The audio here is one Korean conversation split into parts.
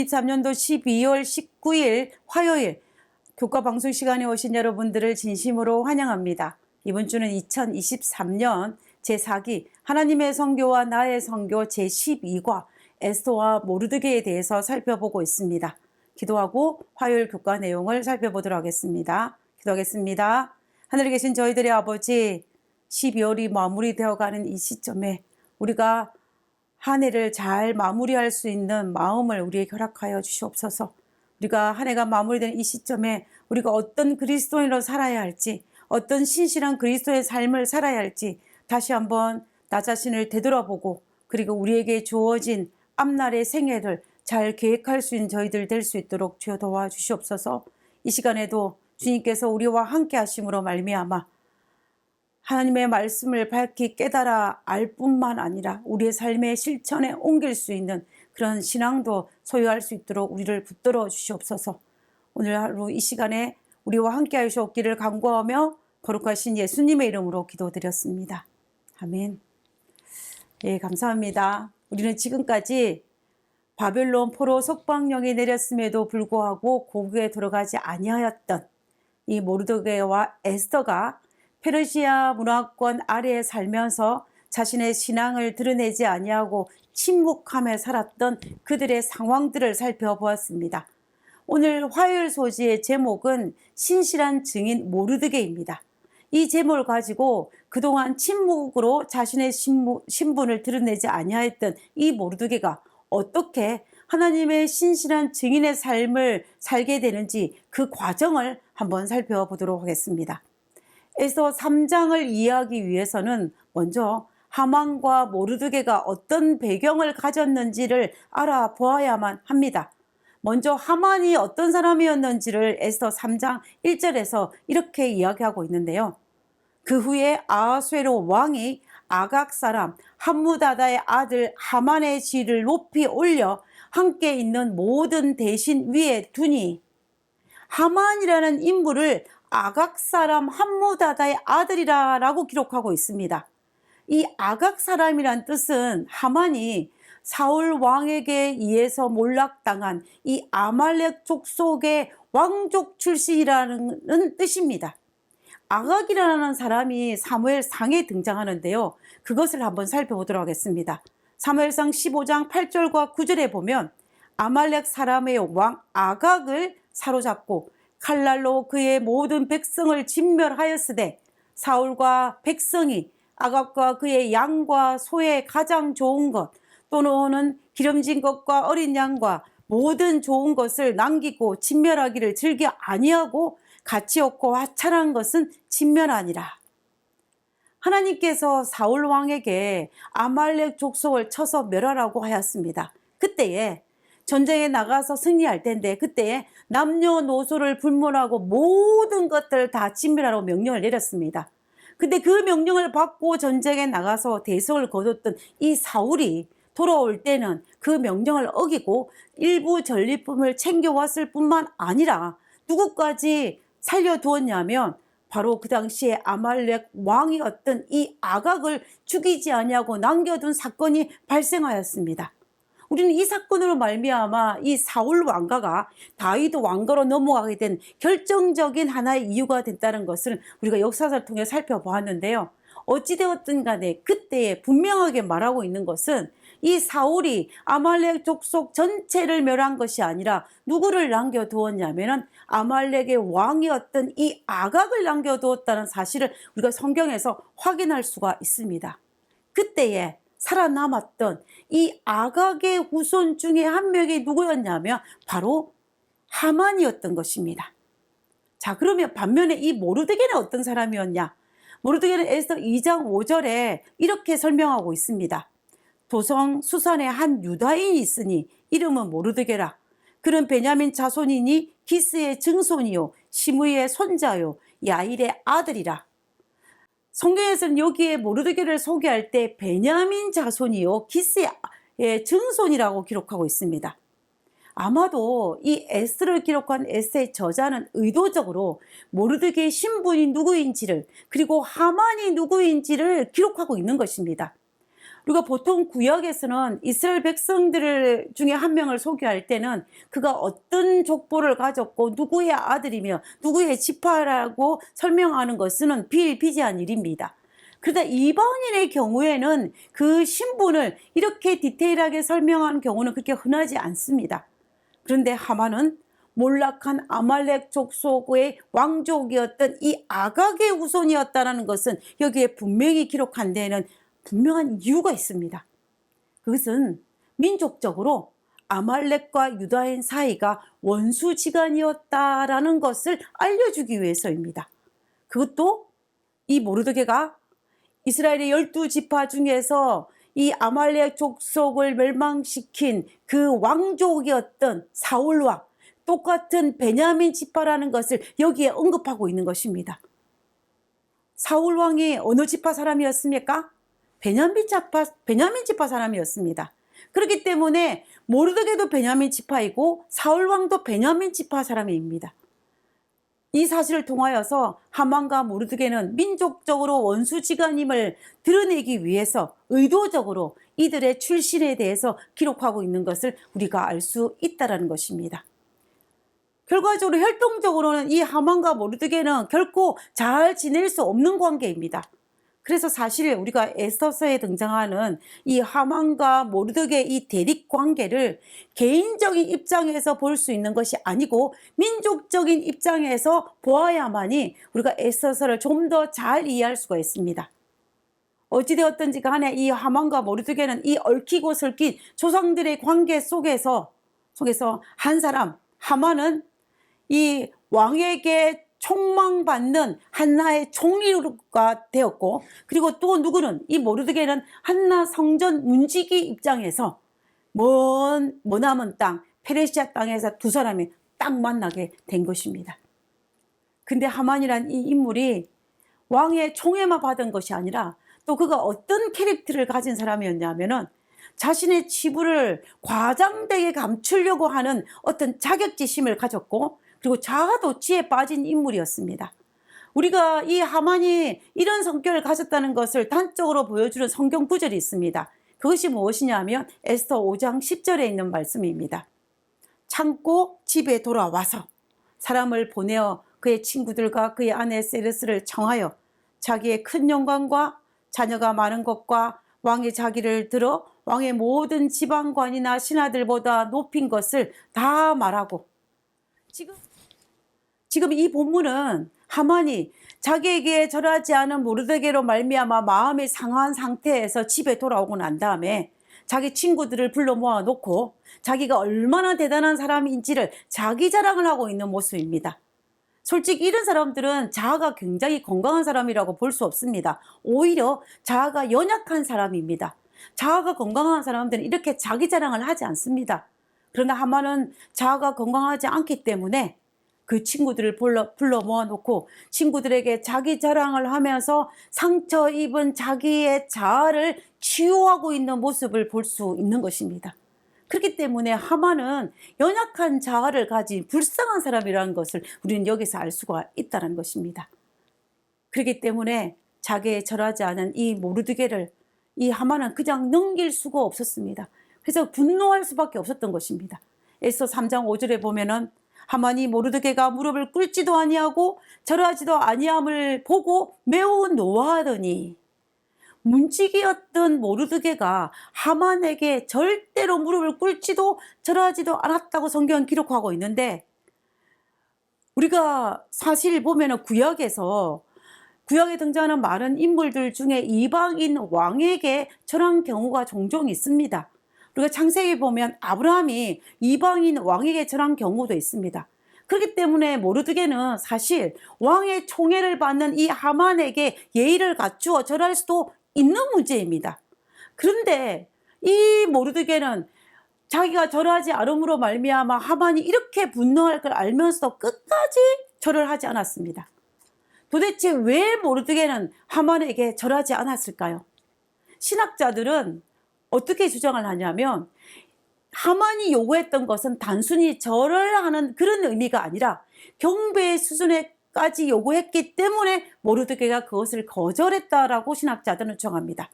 2023년도 12월 19일 화요일 교과 방송 시간에 오신 여러분들을 진심으로 환영합니다. 이번 주는 2023년 제4기 하나님의 성교와 나의 성교 제12과 에스더와 모르드게에 대해서 살펴보고 있습니다. 기도하고 화요일 교과 내용을 살펴보도록 하겠습니다. 기도하겠습니다. 하늘에 계신 저희들의 아버지, 12월이 마무리되어가는 이 시점에 우리가 한 해를 잘 마무리할 수 있는 마음을 우리에게 허락하여 주시옵소서. 우리가 한 해가 마무리되는 이 시점에 우리가 어떤 그리스도인으로 살아야 할지, 어떤 신실한 그리스도의 삶을 살아야 할지 다시 한번 나 자신을 되돌아보고, 그리고 우리에게 주어진 앞날의 생애를 잘 계획할 수 있는 저희들 될 수 있도록 주여 도와주시옵소서. 이 시간에도 주님께서 우리와 함께 하심으로 말미암아 하나님의 말씀을 밝히 깨달아 알 뿐만 아니라 우리의 삶의 실천에 옮길 수 있는 그런 신앙도 소유할 수 있도록 우리를 붙들어 주시옵소서. 오늘 하루 이 시간에 우리와 함께 하시옵기를 간구하며 거룩하신 예수님의 이름으로 기도드렸습니다. 아멘. 예, 감사합니다. 우리는 지금까지 바벨론 포로 석방령이 내렸음에도 불구하고 고국에 들어가지 아니하였던 이 모르드게와 에스더가 페르시아 문화권 아래에 살면서 자신의 신앙을 드러내지 아니하고 침묵하며 살았던 그들의 상황들을 살펴보았습니다. 오늘 화요일 소지의 제목은 신실한 증인 모르드게입니다. 이 제목을 가지고 그동안 침묵으로 자신의 신분을 드러내지 아니하였던 이 모르드게가 어떻게 하나님의 신실한 증인의 삶을 살게 되는지 그 과정을 한번 살펴보도록 하겠습니다. 에스더 3장을 이해하기 위해서는 먼저 하만과 모르드게가 어떤 배경을 가졌는지를 알아보아야만 합니다. 먼저 하만이 어떤 사람이었는지를 에스더 3장 1절에서 이렇게 이야기하고 있는데요. 그 후에 아하수에로 왕이 아각 사람 함무다다의 아들 하만의 지위를 높이 올려 함께 있는 모든 대신 위에 두니, 하만이라는 인물을 아각 사람 함무다다의 아들이라고 기록하고 있습니다. 이 아각 사람이란 뜻은 하만이 사울 왕에게 의해서 몰락당한 이 아말렉 족속의 왕족 출신이라는 뜻입니다. 아각이라는 사람이 사무엘상에 등장하는데요. 그것을 한번 살펴보도록 하겠습니다. 사무엘상 15장 8절과 9절에 보면 아말렉 사람의 왕 아각을 사로잡고 칼날로 그의 모든 백성을 진멸하였으되 사울과 백성이 아각과 그의 양과 소의 가장 좋은 것 또는 기름진 것과 어린 양과 모든 좋은 것을 남기고 진멸하기를 즐겨 아니하고 가치 없고 하찮은 것은 진멸하니라. 하나님께서 사울 왕에게 아말렉 족속을 쳐서 멸하라고 하였습니다. 그때에 전쟁에 나가서 승리할 텐데 그때에 남녀노소를 불문하고 모든 것들을 다 진멸하라고 명령을 내렸습니다. 근데 그 명령을 받고 전쟁에 나가서 대성을 거뒀던 이 사울이 돌아올 때는 그 명령을 어기고 일부 전리품을 챙겨왔을 뿐만 아니라 누구까지 살려두었냐면 바로 그 당시에 아말렉 왕이었던 이 아각을 죽이지 아니하고 남겨둔 사건이 발생하였습니다. 우리는 이 사건으로 말미암아 이 사울 왕가가 다윗 왕가로 넘어가게 된 결정적인 하나의 이유가 됐다는 것을 우리가 역사사를 통해 살펴보았는데요. 어찌되었든 간에 그때에 분명하게 말하고 있는 것은 이 사울이 아말렉 족속 전체를 멸한 것이 아니라 누구를 남겨두었냐면 아말렉의 왕이었던 이 아각을 남겨두었다는 사실을 우리가 성경에서 확인할 수가 있습니다. 그때에 살아남았던 이 아각의 후손 중에 한 명이 누구였냐면 바로 하만이었던 것입니다. 자, 그러면 반면에 이 모르드게는 어떤 사람이었냐? 모르드게는 에스더 2장 5절에 이렇게 설명하고 있습니다. 도성 수산에 한 유다인이 있으니 이름은 모르드게라. 그는 베냐민 자손이니 기스의 증손이요 시므이의 손자요 야일의 아들이라. 성경에서는 여기에 모르드게를 소개할 때 베냐민 자손이요 기스의 증손이라고 기록하고 있습니다. 아마도 이 에스더를 기록한 에세이 저자는 의도적으로 모르드게의 신분이 누구인지를 그리고 하만이 누구인지를 기록하고 있는 것입니다. 우리가 보통 구약에서는 이스라엘 백성들 중에 한 명을 소개할 때는 그가 어떤 족보를 가졌고 누구의 아들이며 누구의 지파라고 설명하는 것은 비일비재한 일입니다. 그러다 이방인의 경우에는 그 신분을 이렇게 디테일하게 설명하는 경우는 그렇게 흔하지 않습니다. 그런데 하만은 몰락한 아말렉 족속의 왕족이었던 이 아각의 후손이었다는 것은 여기에 분명히 기록한 데에는 분명한 이유가 있습니다. 그것은 민족적으로 아말렉과 유다인 사이가 원수지간이었다라는 것을 알려주기 위해서입니다. 그것도 이 모르드게가 이스라엘의 12지파 중에서 이 아말렉 족속을 멸망시킨 그 왕족이었던 사울왕, 똑같은 베냐민 지파라는 것을 여기에 언급하고 있는 것입니다. 사울왕이 어느 지파 사람이었습니까? 베냐민 지파 사람이었습니다. 그렇기 때문에 모르드게도 베냐민 지파이고 사울왕도 베냐민 지파 사람입니다. 이 사실을 통하여서 하만과 모르드게는 민족적으로 원수지간임을 드러내기 위해서 의도적으로 이들의 출신에 대해서 기록하고 있는 것을 우리가 알 수 있다는 것입니다. 결과적으로 혈통적으로는 이 하만과 모르드게는 결코 잘 지낼 수 없는 관계입니다. 그래서 사실 우리가 에스더서에 등장하는 이 하만과 모르드게의 이 대립 관계를 개인적인 입장에서 볼 수 있는 것이 아니고 민족적인 입장에서 보아야만이 우리가 에스더서를 좀 더 잘 이해할 수가 있습니다. 어찌되었든지 간에 이 하만과 모르드게는 이 얽히고 설킨 조상들의 관계 속에서 한 사람, 하만은 이 왕에게 총망받는 한나의 총리가 되었고, 그리고 또 누구는 이 모르드게는 한나 성전 문지기 입장에서 머나먼 땅 페르시아 땅에서 두 사람이 딱 만나게 된 것입니다. 근데 하만이란 이 인물이 왕의 총애만 받은 것이 아니라 또 그가 어떤 캐릭터를 가진 사람이었냐면은 자신의 치부를 과장되게 감추려고 하는 어떤 자격지심을 가졌고, 그리고 자아도취에 빠진 인물이었습니다. 우리가 이 하만이 이런 성격을 가졌다는 것을 단적으로 보여주는 성경 구절이 있습니다. 그것이 무엇이냐면 에스더 5장 10절에 있는 말씀입니다. 참고 집에 돌아와서 사람을 보내어 그의 친구들과 그의 아내 세르스를 청하여 자기의 큰 영광과 자녀가 많은 것과 왕의 자기를 들어 왕의 모든 지방관이나 신하들보다 높인 것을 다 말하고, 지금 이 본문은 하만이 자기에게 절하지 않은 모르드게로 말미암아 마음이 상한 상태에서 집에 돌아오고 난 다음에 자기 친구들을 불러 모아놓고 자기가 얼마나 대단한 사람인지를 자기 자랑을 하고 있는 모습입니다. 솔직히 이런 사람들은 자아가 굉장히 건강한 사람이라고 볼 수 없습니다. 오히려 자아가 연약한 사람입니다. 자아가 건강한 사람들은 이렇게 자기 자랑을 하지 않습니다. 그러나 하만은 자아가 건강하지 않기 때문에 그 친구들을 불러 모아놓고 친구들에게 자기 자랑을 하면서 상처 입은 자기의 자아를 치유하고 있는 모습을 볼 수 있는 것입니다. 그렇기 때문에 하만은 연약한 자아를 가진 불쌍한 사람이라는 것을 우리는 여기서 알 수가 있다는 것입니다. 그렇기 때문에 자기에 절하지 않은 이 모르드게를 이 하만은 그냥 넘길 수가 없었습니다. 그래서 분노할 수밖에 없었던 것입니다. 에스더 3장 5절에 보면은 하만이 모르드게가 무릎을 꿇지도 아니하고 절하지도 아니함을 보고 매우 노하더니, 문지기였던 모르드게가 하만에게 절대로 무릎을 꿇지도 절하지도 않았다고 성경은 기록하고 있는데, 우리가 사실 보면은 구약에 등장하는 많은 인물들 중에 이방인 왕에게 절한 경우가 종종 있습니다. 우리가 창세기 보면 아브라함이 이방인 왕에게 절한 경우도 있습니다. 그렇기 때문에 모르드게는 사실 왕의 총애를 받는 이 하만에게 예의를 갖추어 절할 수도 있는 문제입니다. 그런데 이 모르드게는 자기가 절하지 않음으로 말미암아 하만이 이렇게 분노할 걸 알면서도 끝까지 절을 하지 않았습니다. 도대체 왜 모르드게는 하만에게 절하지 않았을까요? 신학자들은 어떻게 주장을 하냐면, 하만이 요구했던 것은 단순히 절을 하는 그런 의미가 아니라 경배의 수준에까지 요구했기 때문에 모르드게가 그것을 거절했다라고 신학자들은 주장합니다.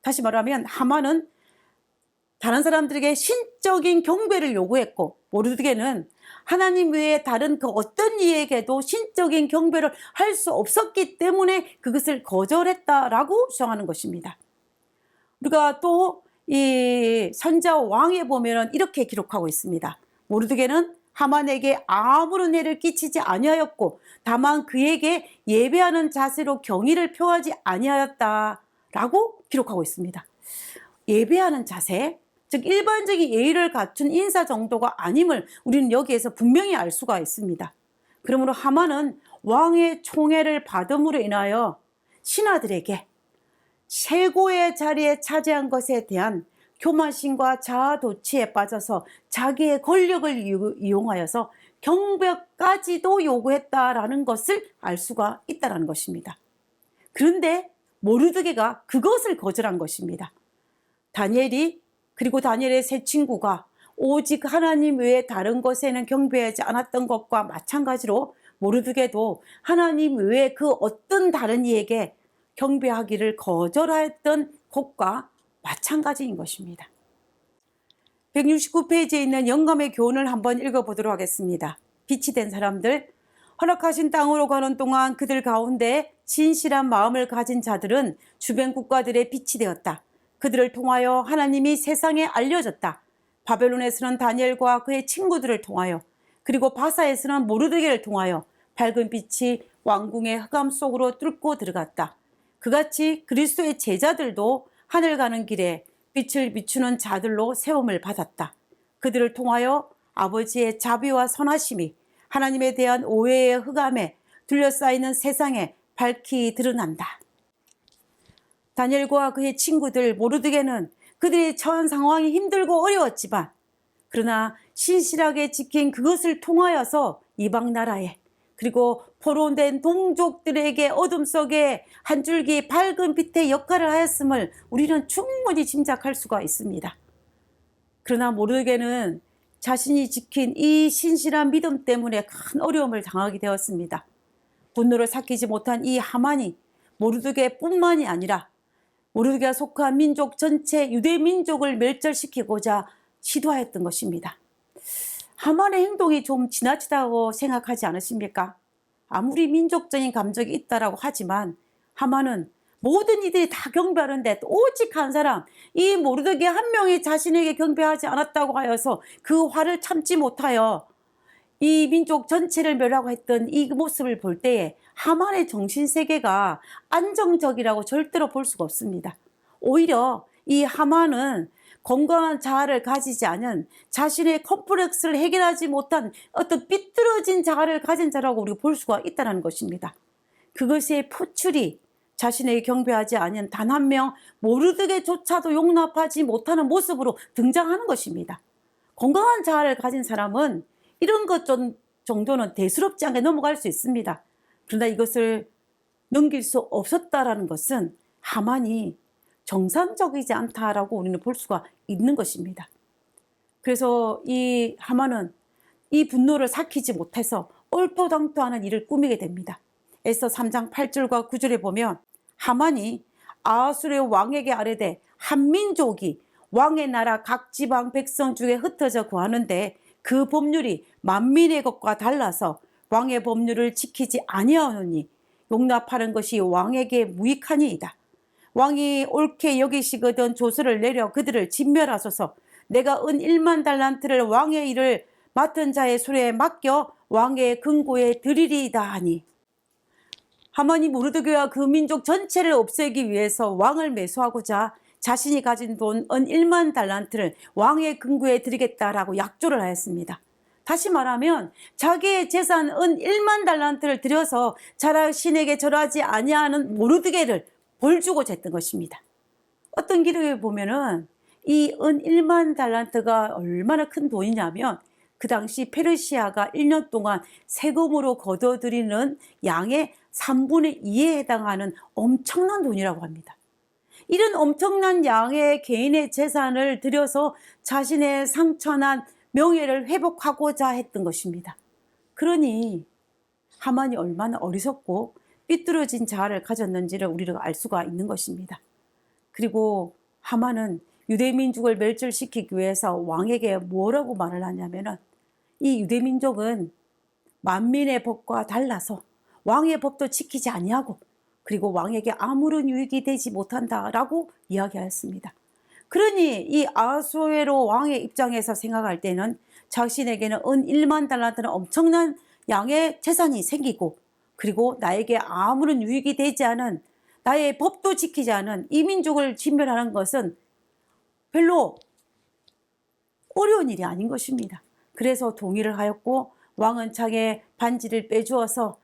다시 말하면 하만은 다른 사람들에게 신적인 경배를 요구했고, 모르드게는 하나님 외에 다른 그 어떤 이에게도 신적인 경배를 할 수 없었기 때문에 그것을 거절했다라고 주장하는 것입니다. 우리가 또 이 선지자 왕에 보면은 이렇게 기록하고 있습니다. 모르드게는 하만에게 아무런 해를 끼치지 아니하였고 다만 그에게 예배하는 자세로 경의를 표하지 아니하였다라고 기록하고 있습니다. 예배하는 자세, 즉 일반적인 예의를 갖춘 인사 정도가 아님을 우리는 여기에서 분명히 알 수가 있습니다. 그러므로 하만은 왕의 총애를 받음으로 인하여 신하들에게 최고의 자리에 차지한 것에 대한 교만심과 자아도취에 빠져서 자기의 권력을 이용하여서 경배까지도 요구했다라는 것을 알 수가 있다는 것입니다. 그런데 모르드게가 그것을 거절한 것입니다. 다니엘이, 그리고 다니엘의 세 친구가 오직 하나님 외에 다른 것에는 경배하지 않았던 것과 마찬가지로 모르드게도 하나님 외에 그 어떤 다른 이에게 경배하기를 거절하였던 것과 마찬가지인 것입니다. 169페이지에 있는 영감의 교훈을 한번 읽어보도록 하겠습니다. 빛이 된 사람들, 허락하신 땅으로 가는 동안 그들 가운데 진실한 마음을 가진 자들은 주변 국가들의 빛이 되었다. 그들을 통하여 하나님이 세상에 알려졌다. 바벨론에서는 다니엘과 그의 친구들을 통하여, 그리고 바사에서는 모르드게를 통하여 밝은 빛이 왕궁의 흑암 속으로 뚫고 들어갔다. 그같이 그리스도의 제자들도 하늘 가는 길에 빛을 비추는 자들로 세움을 받았다. 그들을 통하여 아버지의 자비와 선하심이 하나님에 대한 오해의 흑암에 둘러싸이는 세상에 밝히 드러난다. 다니엘과 그의 친구들 모르드게는 그들이 처한 상황이 힘들고 어려웠지만 그러나 신실하게 지킨 그것을 통하여서 이방 나라에, 그리고 포로된 동족들에게 어둠 속에 한 줄기 밝은 빛의 역할을 하였음을 우리는 충분히 짐작할 수가 있습니다. 그러나 모르드게는 자신이 지킨 이 신실한 믿음 때문에 큰 어려움을 당하게 되었습니다. 분노를 삭히지 못한 이 하만이 모르드게뿐만이 아니라 모르드게가 속한 민족 전체 유대 민족을 멸절시키고자 시도하였던 것입니다. 하만의 행동이 좀 지나치다고 생각하지 않으십니까? 아무리 민족적인 감정이 있다라고 하지만 하만은 모든 이들이 다 경배하는데 오직 한 사람, 이 모르드게 한 명이 자신에게 경배하지 않았다고 하여서 그 화를 참지 못하여 이 민족 전체를 멸하고 했던 이 모습을 볼 때에 하만의 정신세계가 안정적이라고 절대로 볼 수가 없습니다. 오히려 이 하만은 건강한 자아를 가지지 않은, 자신의 컴플렉스를 해결하지 못한 어떤 삐뚤어진 자아를 가진 자라고 우리가 볼 수가 있다는 것입니다. 그것의 표출이 자신에게 경배하지 않은 단 한 명 모르드게조차도 용납하지 못하는 모습으로 등장하는 것입니다. 건강한 자아를 가진 사람은 이런 것 정도는 대수롭지 않게 넘어갈 수 있습니다. 그러나 이것을 넘길 수 없었다라는 것은 하만이 정상적이지 않다라고 우리는 볼 수가 있는 것입니다. 그래서 이 하만은 이 분노를 삭히지 못해서 얼토당토하는 일을 꾸미게 됩니다. 에스더 3장 8절과 9절에 보면 하만이 아하수르의 왕에게 아뢰되 한 민족이 왕의 나라 각 지방 백성 중에 흩어져 거하는데 그 법률이 만민의 것과 달라서 왕의 법률을 지키지 아니하오니 용납하는 것이 왕에게 무익하니이다. 왕이 옳게 여기시거든 조서를 내려 그들을 진멸하소서. 내가 은 1만 달란트를 왕의 일을 맡은 자의 손에 맡겨 왕의 금고에 드리리이다 하니, 하만이 모르드게와 그 민족 전체를 없애기 위해서 왕을 매수하고자 자신이 가진 돈 은 1만 달란트를 왕의 금고에 드리겠다라고 약조를 하였습니다. 다시 말하면 자기의 재산 은 1만 달란트를 들여서 자신에게 절하지 아니하는 모르드게를 벌주고자 했던 것입니다. 어떤 기록에 보면은 이 은 1만 달란트가 얼마나 큰 돈이냐면 그 당시 페르시아가 1년 동안 세금으로 거둬들이는 양의 3분의 2에 해당하는 엄청난 돈이라고 합니다. 이런 엄청난 양의 개인의 재산을 들여서 자신의 상처난 명예를 회복하고자 했던 것입니다. 그러니 하만이 얼마나 어리석고 삐뚤어진 자아를 가졌는지를 우리가 알 수가 있는 것입니다. 그리고 하만은 유대민족을 멸절시키기 위해서 왕에게 뭐라고 말을 하냐면은, 이 유대민족은 만민의 법과 달라서 왕의 법도 지키지 아니하고 그리고 왕에게 아무런 유익이 되지 못한다라고 이야기하였습니다. 그러니 이 아하수에로 왕의 입장에서 생각할 때는 자신에게는 은 1만 달란트는 엄청난 양의 재산이 생기고, 그리고 나에게 아무런 유익이 되지 않은, 나의 법도 지키지 않은 이 민족을 진멸하는 것은 별로 어려운 일이 아닌 것입니다. 그래서 동의를 하였고, 왕은 자기의 반지를 빼주어서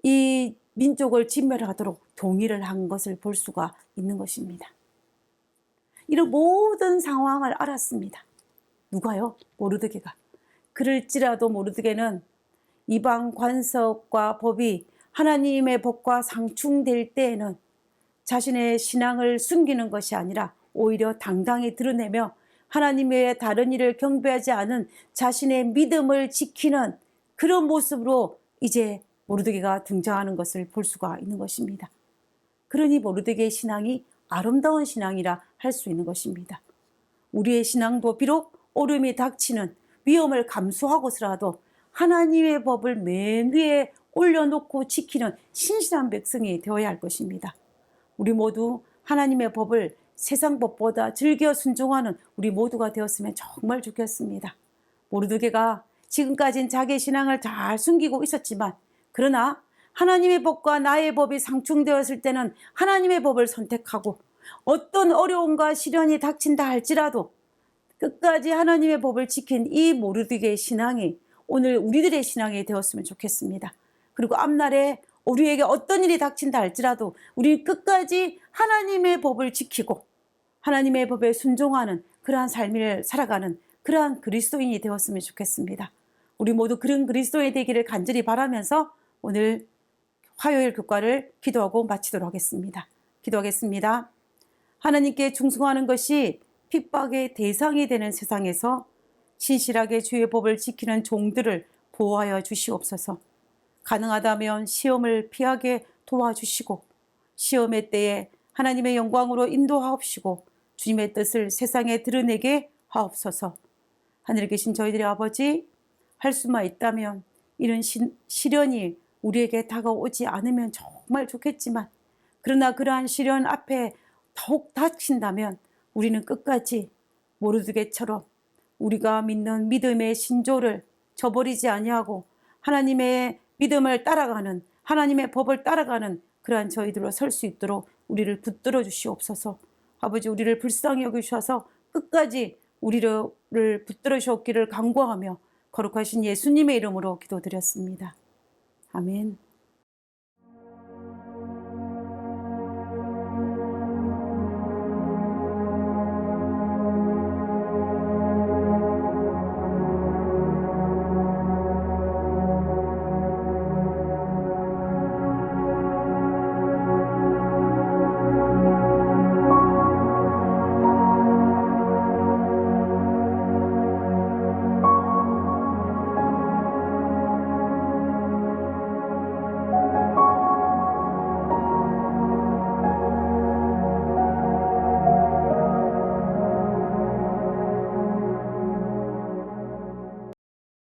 이 민족을 진멸하도록 동의를 한 것을 볼 수가 있는 것입니다. 이런 모든 상황을 알았습니다. 누가요? 모르드게가. 그럴지라도 모르드게는 이방 관습과 법이 하나님의 법과 상충될 때에는 자신의 신앙을 숨기는 것이 아니라 오히려 당당히 드러내며 하나님 외에 다른 일을 경배하지 않은 자신의 믿음을 지키는 그런 모습으로 이제 모르드게가 등장하는 것을 볼 수가 있는 것입니다. 그러니 모르드게의 신앙이 아름다운 신앙이라 할 수 있는 것입니다. 우리의 신앙도 비록 어려움이 닥치는 위험을 감수하고서라도 하나님의 법을 맨 위에 올려놓고 지키는 신실한 백성이 되어야 할 것입니다. 우리 모두 하나님의 법을 세상 법보다 즐겨 순종하는 우리 모두가 되었으면 정말 좋겠습니다. 모르드게가 지금까지는 자기의 신앙을 잘 숨기고 있었지만, 그러나 하나님의 법과 나의 법이 상충되었을 때는 하나님의 법을 선택하고, 어떤 어려움과 시련이 닥친다 할지라도 끝까지 하나님의 법을 지킨 이 모르드게의 신앙이 오늘 우리들의 신앙이 되었으면 좋겠습니다. 그리고 앞날에 우리에게 어떤 일이 닥친다 할지라도 우리 끝까지 하나님의 법을 지키고 하나님의 법에 순종하는 그러한 삶을 살아가는 그러한 그리스도인이 되었으면 좋겠습니다. 우리 모두 그런 그리스도인이 되기를 간절히 바라면서 오늘 화요일 교과를 기도하고 마치도록 하겠습니다. 기도하겠습니다. 하나님께 충성하는 것이 핍박의 대상이 되는 세상에서 신실하게 주의 법을 지키는 종들을 보호하여 주시옵소서. 가능하다면 시험을 피하게 도와주시고, 시험의 때에 하나님의 영광으로 인도하옵시고 주님의 뜻을 세상에 드러내게 하옵소서. 하늘에 계신 저희들의 아버지, 할 수만 있다면 이런 시련이 우리에게 다가오지 않으면 정말 좋겠지만, 그러나 그러한 시련 앞에 더욱 닥친다면 우리는 끝까지 모르드게처럼 우리가 믿는 믿음의 신조를 저버리지 아니하고 하나님의 믿음을 따라가는, 하나님의 법을 따라가는 그러한 저희들로 설 수 있도록 우리를 붙들어 주시옵소서. 아버지, 우리를 불쌍히 여기셔서 끝까지 우리를 붙들어 주셨기를 간구하며 거룩하신 예수님의 이름으로 기도드렸습니다. 아멘.